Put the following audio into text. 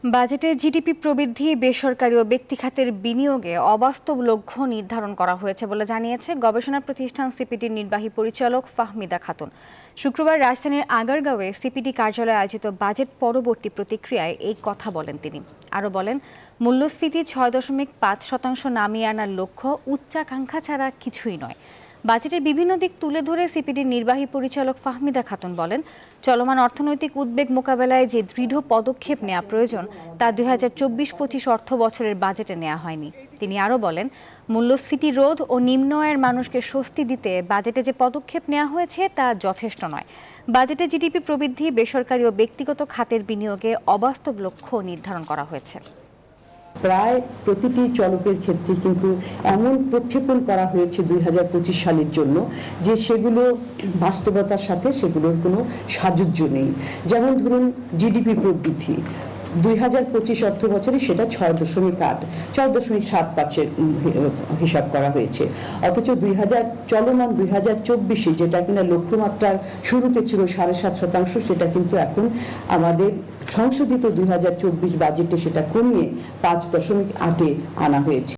বাজেটে জিডিপি প্রবৃদ্ধি, বেসরকারি ও ব্যক্তি খাতের বিনিয়োগে অবাস্তব লক্ষ্য নির্ধারণ করা হয়েছে বলে জানিয়েছে গবেষণা প্রতিষ্ঠান সিপিডির নির্বাহী পরিচালক ফাহমিদা খাতুন। শুক্রবার রাজধানীর আগারগাঁওয়ে সিপিডি কার্যালয়ে আয়োজিত বাজেট পরবর্তী প্রতিক্রিয়ায় এই কথা বলেন তিনি। আরও বলেন, মূল্যস্ফীতি ৬.৫% নামিয়ে আনার লক্ষ্য উচ্চাকাঙ্ক্ষা ছাড়া কিছুই নয়। বাজেটের বিভিন্ন দিক তুলে ধরে সিপিডির নির্বাহী পরিচালক ফাহমিদা খাতুন বলেন, চলমান অর্থনৈতিক উদ্বেগ মোকাবেলায় যে দৃঢ় পদক্ষেপ নেওয়া প্রয়োজন তা ২০২৪-২৫ অর্থ বছরের বাজেটে নেওয়া হয়নি। তিনি আরও বলেন, মূল্যস্ফীতি রোধ ও নিম্ন আয়ের মানুষকে স্বস্তি দিতে বাজেটে যে পদক্ষেপ নেওয়া হয়েছে তা যথেষ্ট নয়। বাজেটে জিডিপি প্রবৃদ্ধি, বেসরকারি ও ব্যক্তিগত খাতের বিনিয়োগে অবাস্তব লক্ষ্য নির্ধারণ করা হয়েছে। প্রায় প্রতিটি চলকের ক্ষেত্রে কিন্তু এমন প্রক্ষেপণ করা হয়েছে ২০২৫ সালের জন্য যে সেগুলো বাস্তবতার সাথে সেগুলোর কোনো সাযুজ্য নেই। যেমন ধরুন জিডিপি প্রবৃদ্ধি ২০২৫ অর্থ বছরে সেটা ৬.৭% হিসাব করা হয়েছে, অথচ চলমান ২০২৪-এ যেটা কিনা লক্ষ্যমাত্রার শুরুতে ছিল ৭.৫%, সেটা কিন্তু এখন আমাদের সংশোধিত ২০২৪ বাজেটে সেটা কমিয়ে ৫.৮-এ আনা হয়েছে।